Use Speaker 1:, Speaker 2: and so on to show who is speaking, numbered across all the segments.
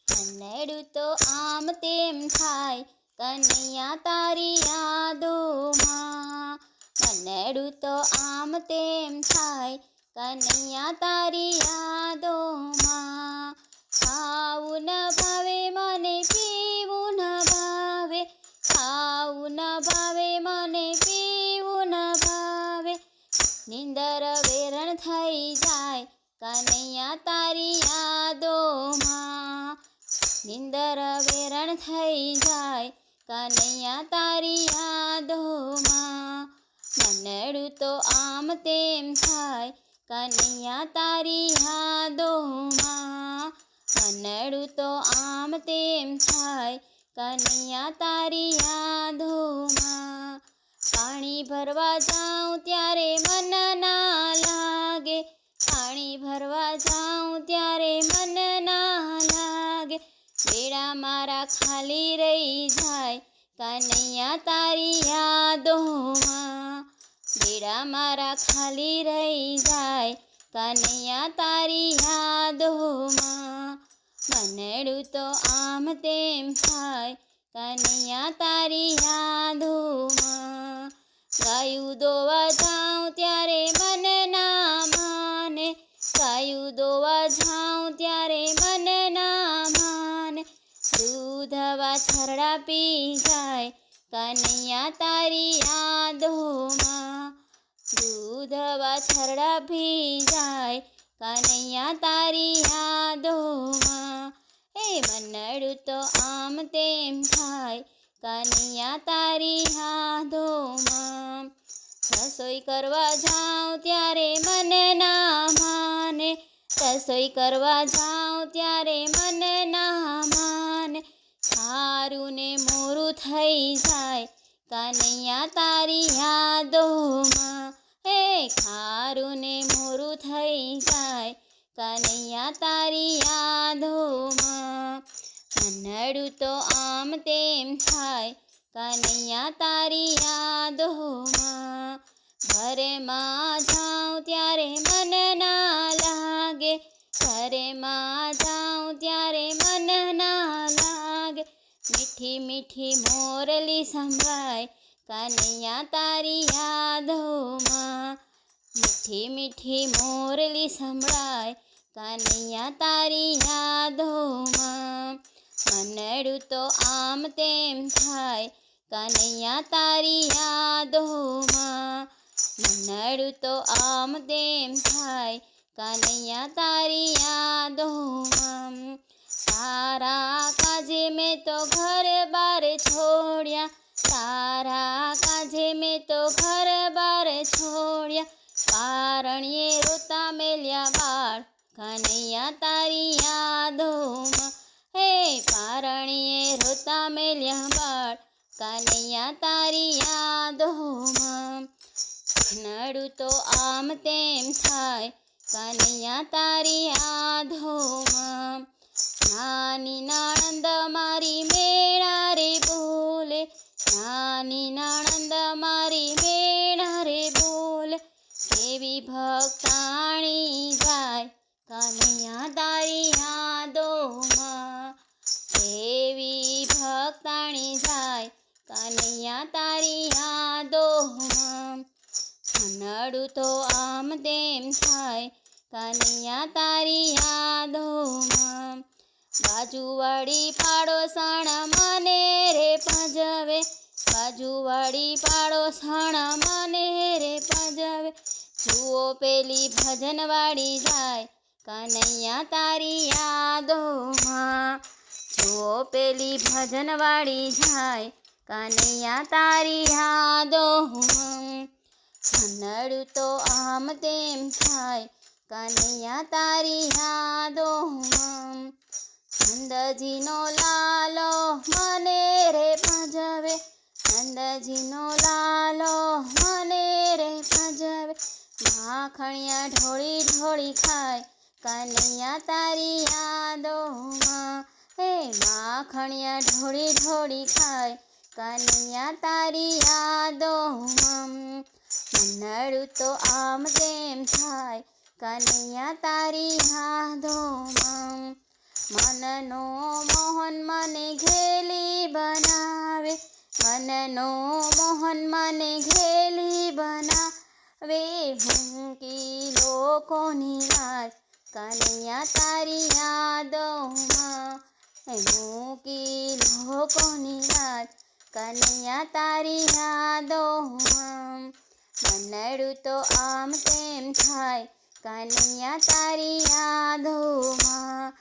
Speaker 1: મનડું તો આમ તેમ થાય કનૈયા તારી યાદોમાં. મનડું તો આમ તેમ થાય કનૈયા તારી યાદોમાં. ખાવું ન ભાવે મને પીવું ન ભાવે, ખાવું ન ભાવે મને પીવું ન ભાવે. નિંદર વેરણ થઈ જાય કનૈયા તારી યાદોમાં. નિંદર વેરણ થઈ જાય કનૈયા તારી યાદોમાં. મનડું તો આમ તેમ થાય કનૈયા તારી યાદોમાં. મનડું તો આમ તેમ થાય કનૈયા તારી યાદોમાં. પાણી ભરવા જાઉં ત્યારે મન ના લાગે, પાણી ભરવા જાઉં ત્યારે મન ના લાગે. બેડા મારા ખાલી રહી જાય કનૈયા તારી યાદોમાં. બેડા મારા ખાલી રહી જાય કનૈયા તારી યાદોમાં. મનડું તો આમ તેમ થાય કનૈયા તારી યાદોમાં. ગાયું દોવા જાઉં ત્યારે મન ના માને, ગાયું દોવા જાઉં ત્યારે મન ના માને. દૂધ વાછરડા પી જાય કનૈયા તારી યાદોમાં. દૂધ વાછરડા પી જાય કનૈયા તારી યાદોમાં. એ મનડું તો આમ તેમ થાય કનૈયા તારી યાદોમાં. રસોઈ કરવા જાઉં ત્યારે મન ના માને, રસોઈ કરવા જાઉં ત્યારે મન ના માને. ખારું ને મોરું થઈ જાય કનૈયા તારી યાદોમાં. હે ખારું ને મોરું થઈ જાય કનૈયા તારી યાદોમાં. મનડું તો આમ તેમ થાય કનૈયા તારી યાદોમાં. ઘરેમાં જાઉં ત્યારે મન ના લાગે, ઘરેમાં જાઉં ત્યારે મન ના લાગે. મીઠી મીઠી મોરલી સંભળાય કનૈયા તારી યાદોમાં. મીઠી મીઠી મોરલી સંભળાય કનૈયા તારી યાદોમાં. મનડું તો આમ તેમ થાય કનૈયા તારી યાદોમાં. મનડું તો આમ તેમ થાય કનૈયા તારી યાદોમાં. તારા કાજે મેં તો ઘર બાર છોડ્યા, તારા કાજે મેં તો ઘર બાર છોડ્યા. પારણીએ રોતા મેલ્યા બાળ કનૈયા તારી યાદોમાં. હે પારણીએ રોતા મેલ્યા બાળ કનૈયા તારી યાદોમાં. મનડું તો આમ તેમ થાય કનૈયા તારી યાદોમાં. નાની નણંદ મારી મેળા રે બોલે, નાની નણંદ મારી મેળા રે બોલે. કેવી ભક્તાણી જાય કનૈયા તારી યાદોમાં. કેવી ભક્તાણી જાય કનૈયા તારી યાદોમાં. મનડું તો આમ તેમ થાય કનૈયા તારી યાદોમાં. બાજુવાળી પાડોસણ મને રે પજવે, બાજુવાળી પાડોસણ મને રે પજવે. જુઓ પેલી ભજનવાળી જાય કનૈયા તારી યાદોમાં. જુઓ પેલી ભજનવાળી જાય કનૈયા તારી યાદોમાં. મનડું તો આમ તેમ થાય કનૈયા તારી યાદોમાં. નંદજીનો લાલો મને રે પજવે, નંદજીનો લાલો મને રે પજવે. માખણિયા ઢોળી ઢોળી ખાય કનૈયા તારી યાદોમાં. હે માખણિયા ઢોળી ઢોળી ખાય કનૈયા તારી યાદોમાં. મનડું તો આમ તેમ થાય કનૈયા તારી યાદોમાં. મનનો મોહન મને ઘેલી બનાવે, મનનો મોહન મને ઘેલી બનાવે, મૂકી લોકોની લાજ કનૈયા તારી યાદોમાં, મૂકી લોકોની લાજ કનૈયા તારી યાદોમાં, મનડું તો આમ તેમ થાય કનૈયા તારી યાદોમાં,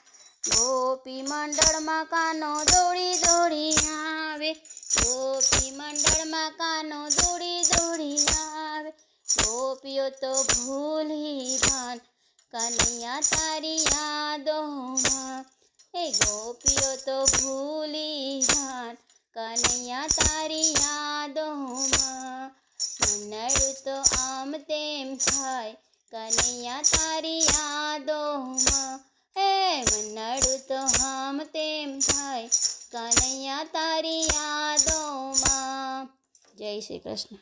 Speaker 1: ગોપી મંડળમાં કાનો દોડી દોડી આવે, ગોપી મંડળમાં કાનો દોડી દોડી આવે, ગોપીઓ તો ભૂલી ભાન કનૈયા તારી યાદોમાં, એ ગોપીઓ તો ભૂલી ભાન કનૈયા તારી યાદોમાં, મનડું તો આમ તેમ થાય કનૈયા તારી યાદોમાં, હે મનડું તો આમ તેમ થાય કનૈયા તારી યાદોમાં. જય શ્રી કૃષ્ણ.